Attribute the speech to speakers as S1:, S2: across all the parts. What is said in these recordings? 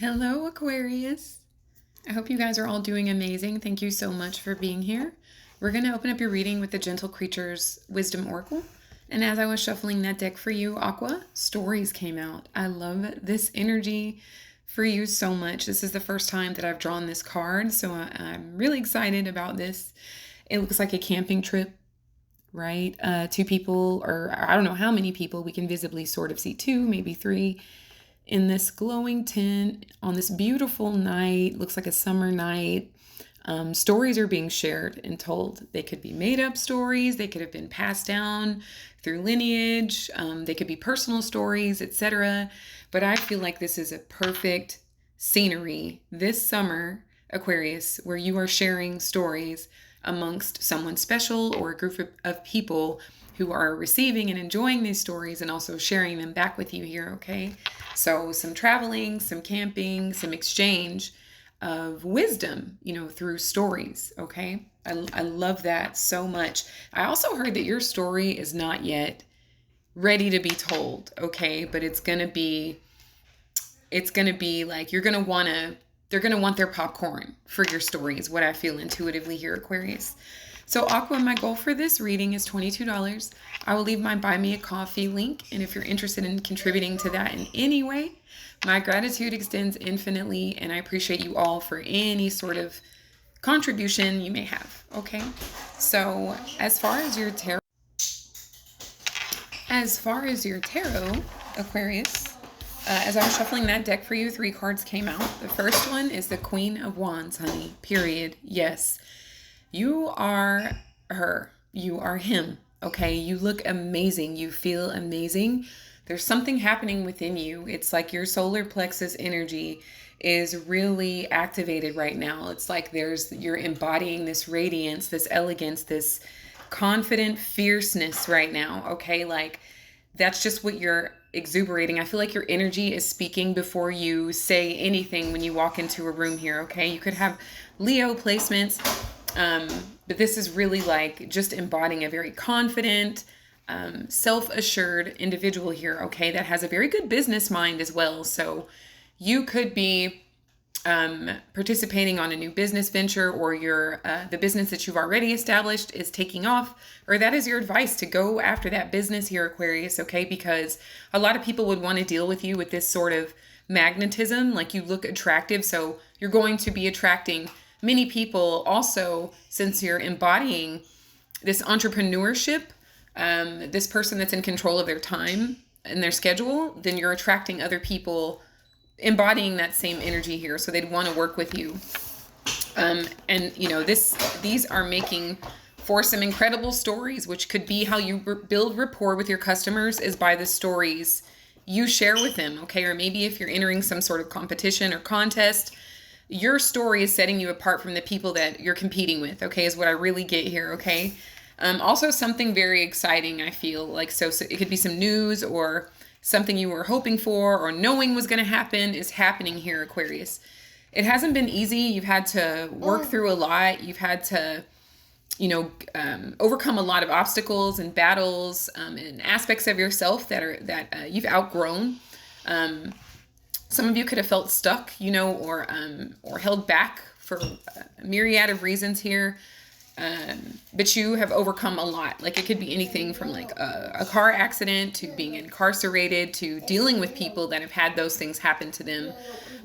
S1: Hello, Aquarius. I hope you guys are all doing amazing. Thank you so much for being here. We're going to open up your reading with the Gentle Creatures Wisdom Oracle. And as I was shuffling that deck for you, Aqua, stories came out. I love this energy for you so much. This is the first time that I've drawn this card, so I'm really excited about this. It looks like a camping trip, right? Two people, or I don't know how many people, we can visibly sort of see two, maybe three, in this glowing tent on this beautiful night. Looks like a summer night. Stories are being shared and told. They could be made up stories. They could have been passed down through lineage. They could be personal stories, etc. But I feel like this is a perfect scenery this summer, Aquarius, where you are sharing stories amongst someone special or a group of people who are receiving and enjoying these stories and also sharing them back with you here, okay? So some traveling, some camping, some exchange of wisdom, through stories, okay? I love that so much. I also heard that your story is not yet ready to be told, okay? But it's gonna be like they're gonna want their popcorn for your story is what I feel intuitively here, Aquarius. So Aqua, my goal for this reading is $22. I will leave my Buy Me a Coffee link, and if you're interested in contributing to that in any way, my gratitude extends infinitely, and I appreciate you all for any sort of contribution you may have, okay? So as far as your tarot, Aquarius, as I was shuffling that deck for you, 3 cards came out. The first one is the Queen of Wands, honey, period. Yes. You are her. You are him. Okay. You look amazing. You feel amazing. There's something happening within you. It's like your solar plexus energy is really activated right now. It's like you're embodying this radiance, this elegance, this confident fierceness right now. Okay. Like that's just what you're exuberating. I feel like your energy is speaking before you say anything when you walk into a room here. Okay. You could have Leo placements. But this is really like just embodying a very confident, self-assured individual here, okay, that has a very good business mind as well. So you could be participating on a new business venture, or the business that you've already established is taking off, or that is your advice to go after that business here, Aquarius, okay, because a lot of people would want to deal with you with this sort of magnetism, like you look attractive, so you're going to be attracting many people also, since you're embodying this entrepreneurship, this person that's in control of their time and their schedule, then you're attracting other people embodying that same energy here. So they'd want to work with you. These are making for some incredible stories, which could be how you build rapport with your customers is by the stories you share with them. Okay. Or maybe if you're entering some sort of competition or contest, your story is setting you apart from the people that you're competing with, okay, is what I really get here, okay? Also something very exciting, I feel like, so it could be some news or something you were hoping for or knowing was going to happen is happening here, Aquarius. It hasn't been easy. You've had to work through a lot. You've had to, overcome a lot of obstacles and battles and aspects of yourself that you've outgrown. Some of you could have felt stuck, or held back for a myriad of reasons here. But you have overcome a lot. Like it could be anything from like a car accident to being incarcerated to dealing with people that have had those things happen to them,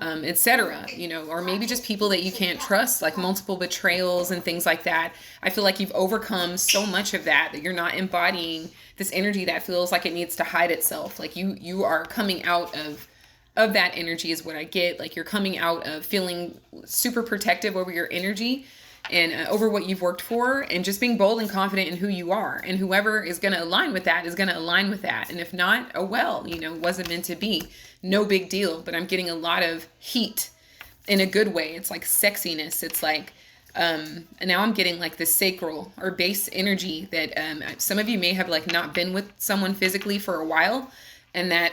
S1: etc. Or maybe just people that you can't trust, like multiple betrayals and things like that. I feel like you've overcome so much of that you're not embodying this energy that feels like it needs to hide itself. Like you are coming out of that energy is what I get. Like you're coming out of feeling super protective over your energy and over what you've worked for, and just being bold and confident in who you are. And whoever is going to align with that is going to align with that. And if not, oh well, wasn't meant to be. No big deal. But I'm getting a lot of heat in a good way. It's like sexiness. It's like, and now I'm getting like the sacral or base energy that some of you may have like not been with someone physically for a while, and that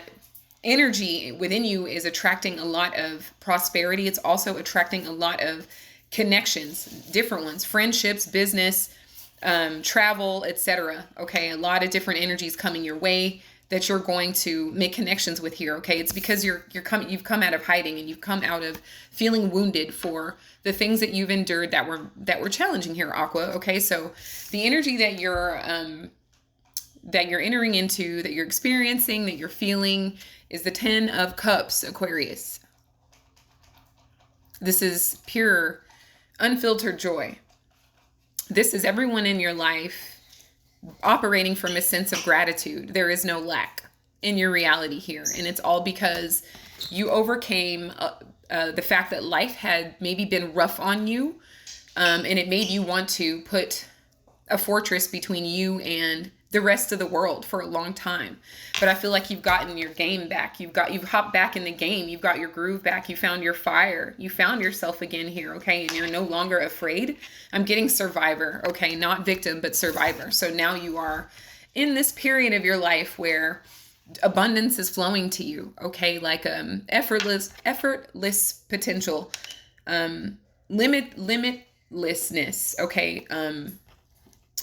S1: energy within you is attracting a lot of prosperity. It's also attracting a lot of connections, different ones, friendships, business, travel, etc. Okay, a lot of different energies coming your way that you're going to make connections with here, okay? It's because you've come out of hiding, and you've come out of feeling wounded for the things that you've endured that were challenging here, Aqua, okay? So the energy that you're entering into, that you're experiencing, that you're feeling is the 10 of Cups, Aquarius. This is pure, unfiltered joy. This is everyone in your life operating from a sense of gratitude. There is no lack in your reality here. And it's all because you overcame the fact that life had maybe been rough on you. And it made you want to put a fortress between you and the rest of the world for a long time. But I feel like you've gotten your game back. You've hopped back in the game. You've got your groove back. You found your fire. You found yourself again here, okay? And you're no longer afraid. I'm getting survivor, okay? Not victim, but survivor. So now you are in this period of your life where abundance is flowing to you, okay? Like effortless potential, limitlessness, okay?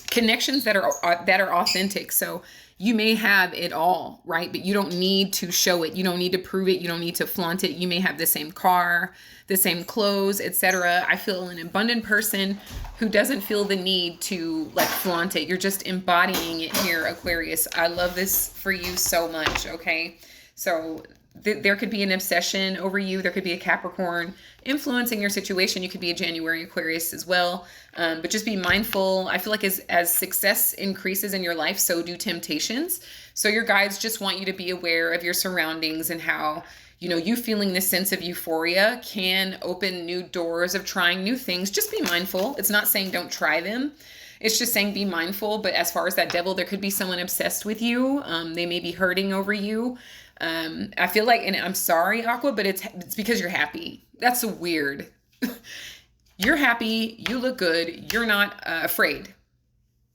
S1: Connections that are authentic. So you may have it all, right? But you don't need to show it. You don't need to prove it. You don't need to flaunt it. You may have the same car, the same clothes, etc. I feel an abundant person who doesn't feel the need to like flaunt it. You're just embodying it here, Aquarius. I love this for you so much, okay? So there could be an obsession over you. There could be a Capricorn influencing your situation. You could be a January Aquarius as well. But just be mindful. I feel like as success increases in your life, so do temptations. So your guides just want you to be aware of your surroundings and how, you feeling this sense of euphoria can open new doors of trying new things. Just be mindful. It's not saying don't try them. It's just saying be mindful. But as far as that devil, there could be someone obsessed with you. They may be hurting over you. I feel like, and I'm sorry, Aqua, but it's because you're happy. That's weird. You're happy. You look good. You're not afraid.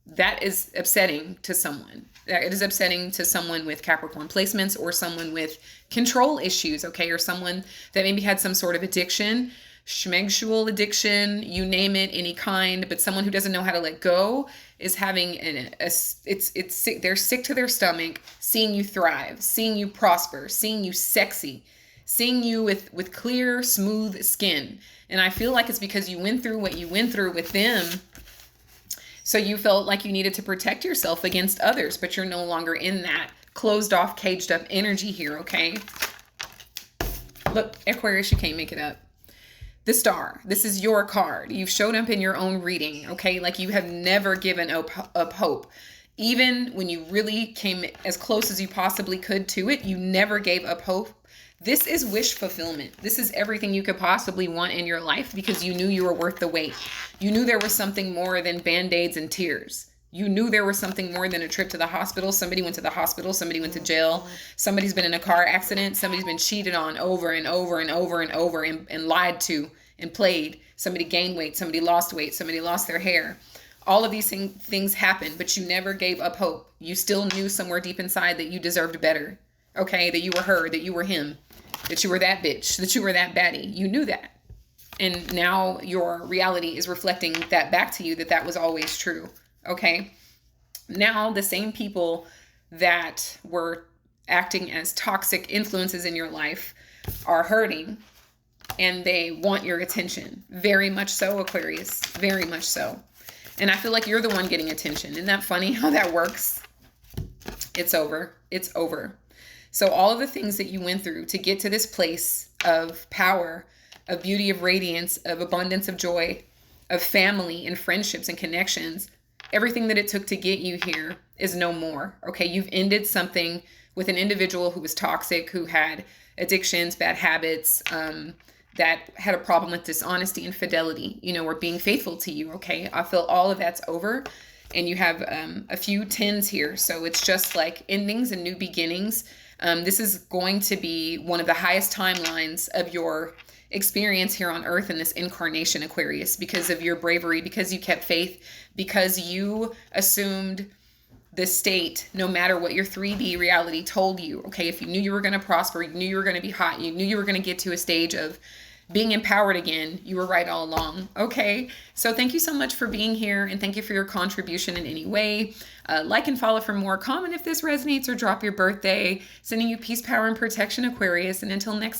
S1: That is upsetting to someone. It is upsetting to someone with Capricorn placements or someone with control issues, okay? Or someone that maybe had some sort of addiction, schmegsual addiction, you name it, any kind, but someone who doesn't know how to let go is having it's sick. They're sick to their stomach, seeing you thrive, seeing you prosper, seeing you sexy, seeing you with clear, smooth skin. And I feel like it's because you went through what you went through with them. So you felt like you needed to protect yourself against others, but you're no longer in that closed off, caged up energy here, okay? Look, Aquarius, you can't make it up. The Star, this is your card. You've showed up in your own reading, okay? Like you have never given up hope. Even when you really came as close as you possibly could to it, you never gave up hope. This is wish fulfillment. This is everything you could possibly want in your life because you knew you were worth the wait. You knew there was something more than Band-Aids and tears. You knew there was something more than a trip to the hospital. Somebody went to the hospital. Somebody went to jail. Somebody's been in a car accident. Somebody's been cheated on over and over and over and over and lied to and played. Somebody gained weight. Somebody lost weight. Somebody lost their hair. All of these things happened, but you never gave up hope. You still knew somewhere deep inside that you deserved better. Okay, that you were her, that you were him, that you were that bitch, that you were that baddie. You knew that. And now your reality is reflecting that back to you, that was always true. Okay. Now the same people that were acting as toxic influences in your life are hurting and they want your attention. Very much so, Aquarius. Very much so. And I feel like you're the one getting attention. Isn't that funny how that works? It's over. It's over. So all of the things that you went through to get to this place of power, of beauty, of radiance, of abundance, of joy, of family and friendships and connections, everything that it took to get you here is no more. Okay, you've ended something with an individual who was toxic, who had addictions, bad habits, that had a problem with dishonesty, infidelity, or being faithful to you. Okay, I feel all of that's over. And you have a few 10s here. So it's just like endings and new beginnings. This is going to be one of the highest timelines of your experience here on Earth in this incarnation, Aquarius, because of your bravery, because you kept faith, because you assumed the state, no matter what your 3D reality told you. Okay, if you knew you were going to prosper, you knew you were going to be hot, you knew you were going to get to a stage of being empowered again. You were right all along. Okay. So thank you so much for being here, and thank you for your contribution in any way. Like and follow for more. Comment if this resonates, or drop your birthday. Sending you peace, power, and protection, Aquarius. And until next